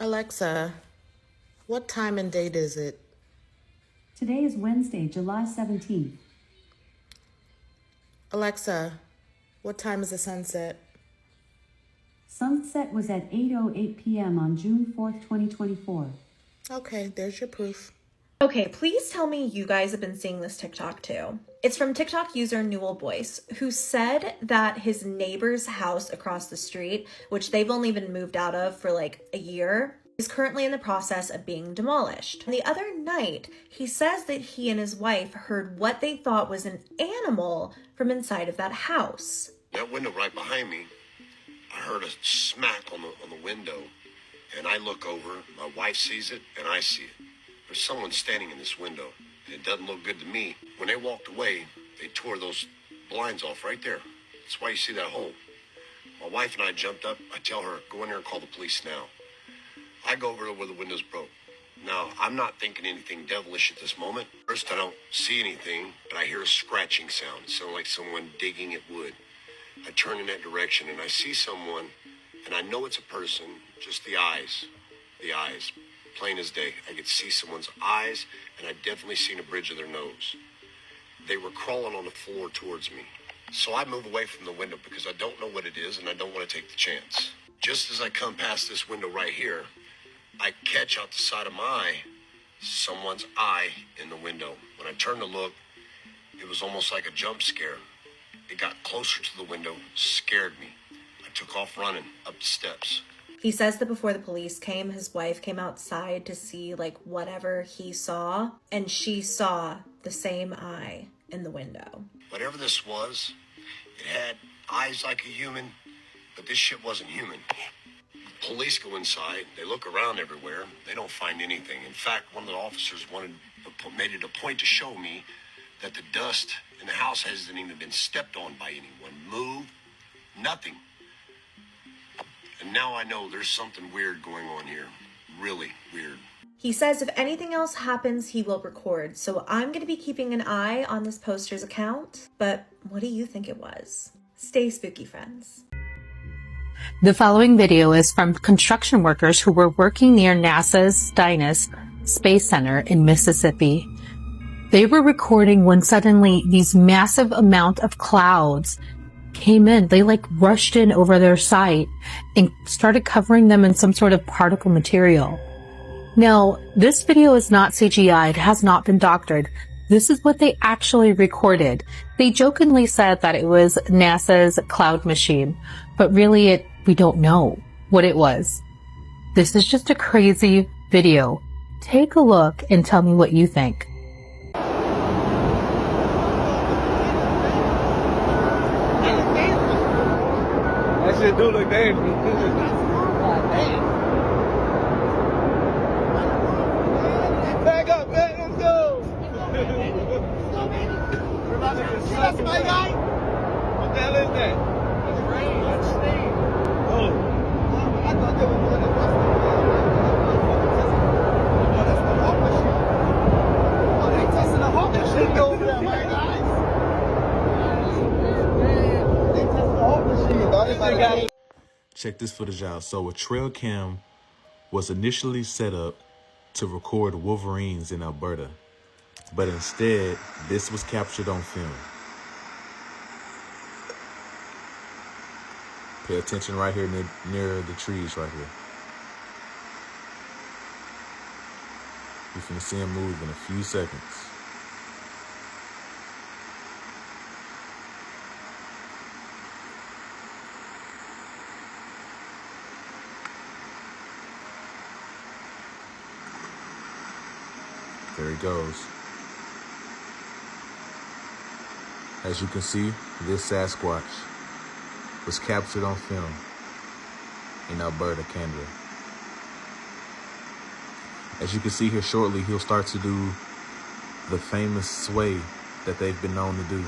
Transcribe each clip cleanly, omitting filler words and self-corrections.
Alexa, what time and date is it? Today is Wednesday, July 17th. Alexa, what time is the sunset? Sunset was at 8:08 p.m. on June 4th, 2024. Okay, there's your proof. Okay, please tell me you guys have been seeing this TikTok too. It's from TikTok user Newell Boyce, who said that his neighbor's house across the street, which they've only been moved out of for like a year, is currently in the process of being demolished. And the other night, he says that he and his wife heard what they thought was an animal from inside of that house. That window right behind me, I heard a smack on the window, and I look over, my wife sees it, and I see it. There's someone standing in this window, and it doesn't look good to me. When they walked away, they tore those blinds off right there. That's why you see that hole. My wife and I jumped up. I tell her, go in there and call the police now. I go over to where the window's broke. Now, I'm not thinking anything devilish at this moment. First, I don't see anything, but I hear a scratching sound. It sounds like someone digging at wood. I turn in that direction, and I see someone, and I know it's a person, just the eyes, plain as day. I could see someone's eyes, and I definitely seen a bridge of their nose. They were crawling on the floor towards me. So I move away from the window because I don't know what it is, and I don't want to take the chance. Just as I come past this window right here, I catch out the side of my eye someone's eye in the window. When I turned to look, it was almost like a jump scare. It got closer to the window, scared me. I took off running up the steps. He says that before the police came, his wife came outside to see like whatever he saw, and she saw the same eye in the window. Whatever this was, it had eyes like a human, but this shit wasn't human. Police go inside, they look around everywhere, they don't find anything. In fact, one of the officers made it a point to show me that the dust in the house hasn't even been stepped on by anyone, moved, nothing. And now I know there's something weird going on here, really weird. He says if anything else happens, he will record. So I'm going to be keeping an eye on this poster's account. But what do you think it was? Stay spooky, friends. The following video is from construction workers who were working near NASA's Stennis Space Center in Mississippi. They were recording when suddenly these massive amount of clouds came in. They like rushed in over their site and started covering them in some sort of particle material. Now, this video is not CGI. It has not been doctored. This is what they actually recorded. They jokingly said that it was NASA's cloud machine, but really we don't know what it was. This is just a crazy video. Take a look and tell me what you think. That shit do look dangerous. Back up, man, let's go. That's my guy. What the hell is that? That's rain. That's steam. Oh. I thought they were doing the rest of oh, that's the hot machine. Oh, they testing the hot machine over there, my guys. They testing the hot machine. Check this footage out. So a trail cam was initially set up to record wolverines in Alberta, but instead this was captured on film. Pay attention right here near the trees right here. You're finna see him move in a few seconds. There he goes. As you can see, this Sasquatch was captured on film in Alberta, Canada. As you can see here shortly, he'll start to do the famous sway that they've been known to do.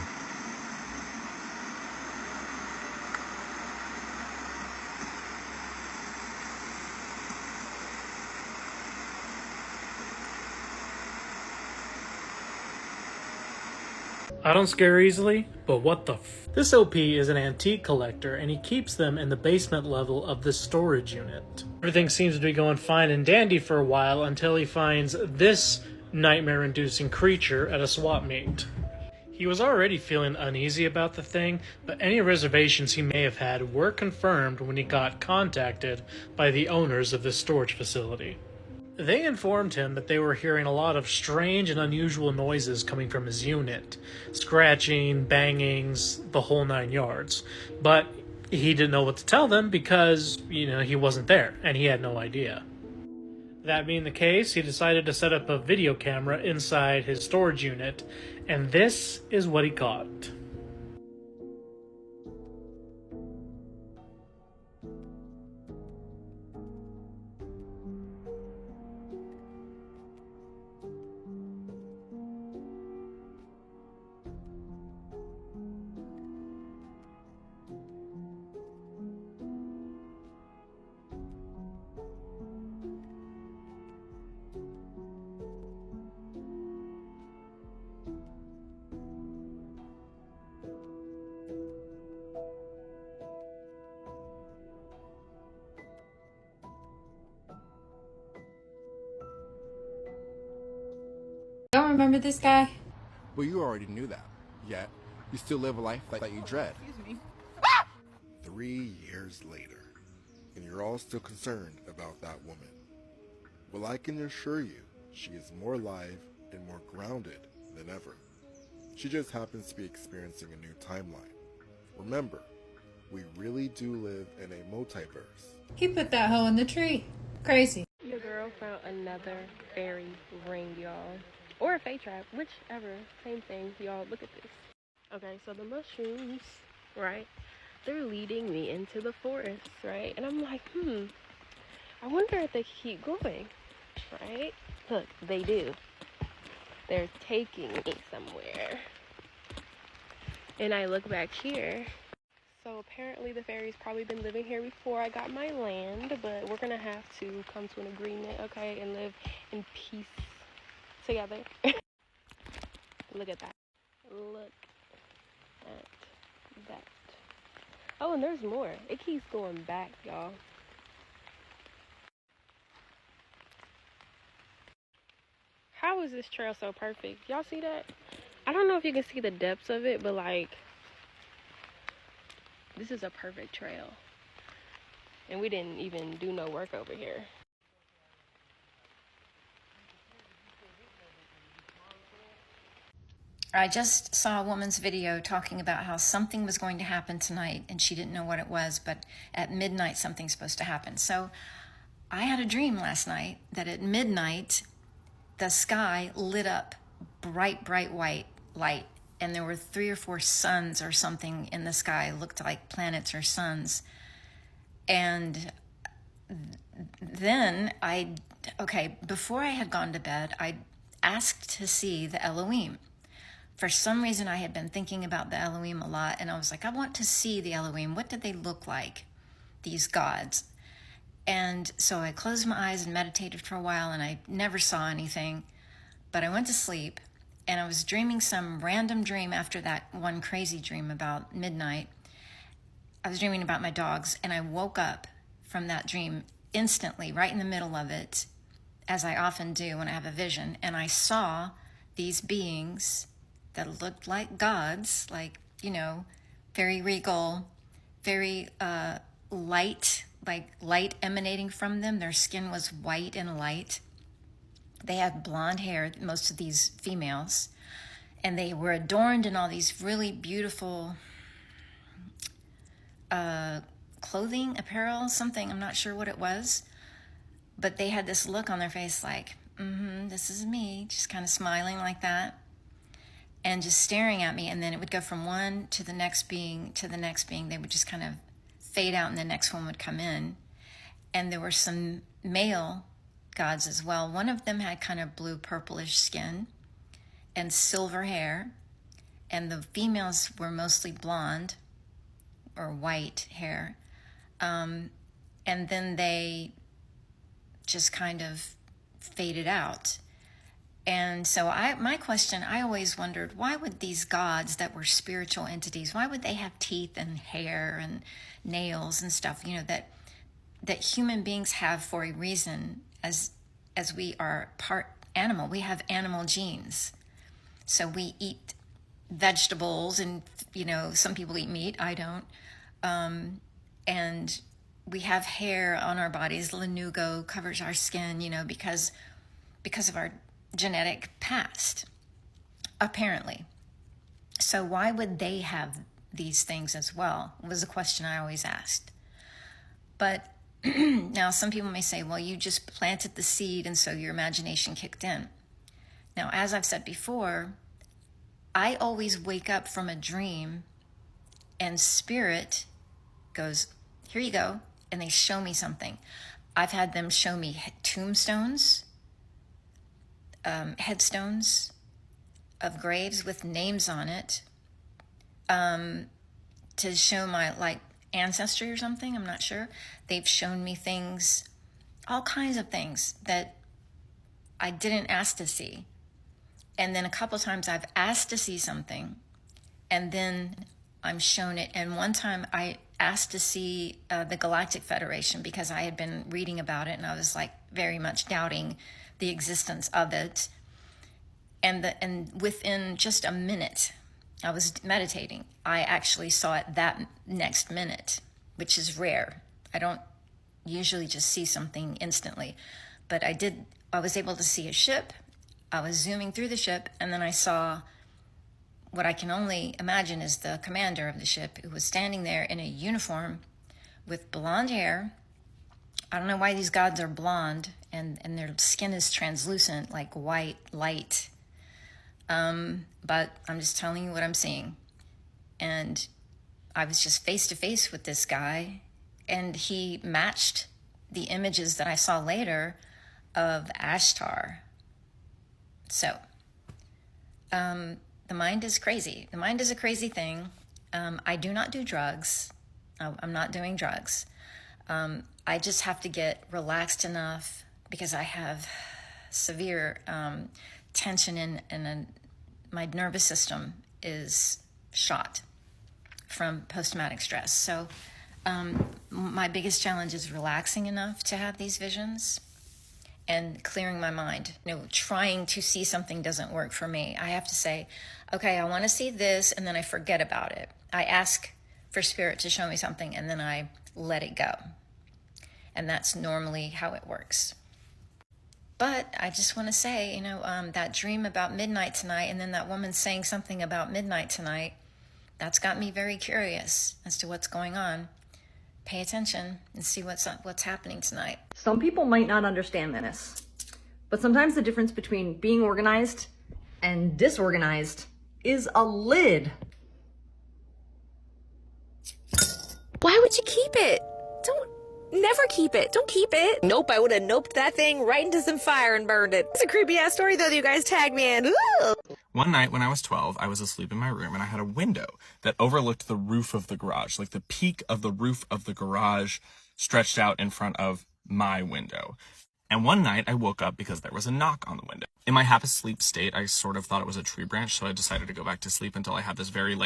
I don't scare easily, but what the f? This OP is an antique collector, and he keeps them in the basement level of the storage unit. Everything seems to be going fine and dandy for a while until he finds this nightmare-inducing creature at a swap meet. He was already feeling uneasy about the thing, but any reservations he may have had were confirmed when he got contacted by the owners of this storage facility. They informed him that they were hearing a lot of strange and unusual noises coming from his unit. Scratching, bangings, the whole 9 yards. But he didn't know what to tell them because, he wasn't there, and he had no idea. That being the case, he decided to set up a video camera inside his storage unit, and this is what he caught. Don't remember this guy? Well, you already knew that. Yet, you still live a life that you dread. 3 years later, and you're all still concerned about that woman. Well, I can assure you, she is more alive and more grounded than ever. She just happens to be experiencing a new timeline. Remember, we really do live in a multiverse. He put that hoe in the tree. Crazy. Your girl found another fairy ring, y'all. Or a fey trap, whichever. Same thing. Y'all, look at this. Okay, so the mushrooms, right? They're leading me into the forest, right? And I'm like, I wonder if they keep going, right? Look, they do. They're taking me somewhere. And I look back here. So apparently the fairy's probably been living here before I got my land, but we're gonna have to come to an agreement, okay, and live in peace together. Look at that. Look at that. Oh, and there's more. It keeps going back, y'all. How is this trail so perfect? Y'all see that? I don't know if you can see the depths of it, but like, this is a perfect trail. And we didn't even do no work over here. I just saw a woman's video talking about how something was going to happen tonight and she didn't know what it was, but at midnight something's supposed to happen. So I had a dream last night that at midnight the sky lit up bright, bright white light, and there were 3 or 4 suns or something in the sky, looked like planets or suns. And then before I had gone to bed, I asked to see the Elohim. For some reason, I had been thinking about the Elohim a lot, and I was like, I want to see the Elohim. What did they look like, these gods? And so I closed my eyes and meditated for a while, and I never saw anything. But I went to sleep, and I was dreaming some random dream after that one crazy dream about midnight. I was dreaming about my dogs, and I woke up from that dream instantly, right in the middle of it, as I often do when I have a vision. And I saw these beings that looked like gods, like, very regal, very light, like light emanating from them. Their skin was white and light. They had blonde hair, most of these females, and they were adorned in all these really beautiful clothing, apparel, something, I'm not sure what it was, but they had this look on their face like, this is me, just kind of smiling like that, and just staring at me. And then it would go from one to the next being to the next being. They would just kind of fade out and the next one would come in. And there were some male gods as well. One of them had kind of blue purplish skin and silver hair, and the females were mostly blonde or white hair. And then they just kind of faded out. And so my question, I always wondered, why would these gods that were spiritual entities, why would they have teeth and hair and nails and stuff, you know, that human beings have for a reason, as we are part animal. We have animal genes. So we eat vegetables and, you know, some people eat meat, I don't. And we have hair on our bodies. Lanugo covers our skin, you know, because of our genetic past, apparently. So why would they have these things as well, was a question I always asked. But now some people may say, well, you just planted the seed and so your imagination kicked in. Now, as I've said before, I always wake up from a dream and spirit goes, here you go, and they show me something. I've had them show me tombstones, headstones of graves with names on it, to show my ancestry or something. I'm not sure. They've shown me things, all kinds of things that I didn't ask to see. And then a couple times I've asked to see something and then I'm shown it. And one time I asked to see the Galactic Federation because I had been reading about it and I was very much doubting the existence of it. And within just a minute, I was meditating. I actually saw it that next minute, which is rare. I don't usually just see something instantly, but I was able to see a ship. I was zooming through the ship, and then I saw what I can only imagine is the commander of the ship, who was standing there in a uniform with blonde hair. I don't know why these gods are blonde, and their skin is translucent, like white light. But I'm just telling you what I'm seeing. And I was just face to face with this guy, and he matched the images that I saw later of Ashtar. So, the mind is crazy. The mind is a crazy thing. I do not do drugs. I'm not doing drugs. I just have to get relaxed enough because I have severe tension in my nervous system is shot from post-traumatic stress. So my biggest challenge is relaxing enough to have these visions and clearing my mind. Trying to see something doesn't work for me. I have to say, okay, I want to see this, and then I forget about it. I ask for spirit to show me something, and then I let it go. And that's normally how it works. But I just want to say, that dream about midnight tonight, and then that woman saying something about midnight tonight, that's got me very curious as to what's going on. Pay attention and see what's happening tonight. Some people might not understand this, but sometimes the difference between being organized and disorganized is a lid. Why would you keep it? Never keep it. Don't keep it. Nope, I would have noped that thing right into some fire and burned it. It's a creepy ass story though that you guys tagged me in. Ooh. One night when I was 12, I was asleep in my room and I had a window that overlooked the roof of the garage. The peak of the roof of the garage stretched out in front of my window. And one night I woke up because there was a knock on the window. In my half asleep state, I sort of thought it was a tree branch, so I decided to go back to sleep until I had this very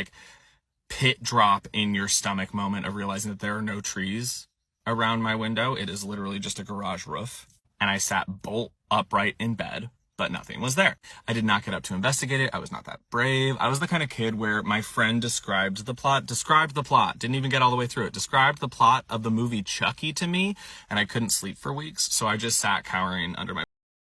pit drop in your stomach moment of realizing that there are no trees around my window. It is literally just a garage roof. And I sat bolt upright in bed, but nothing was there. I did not get up to investigate it. I was not that brave. I was the kind of kid where my friend described the plot, didn't even get all the way through it, described the plot of the movie Chucky to me, and I couldn't sleep for weeks. So I just sat cowering under my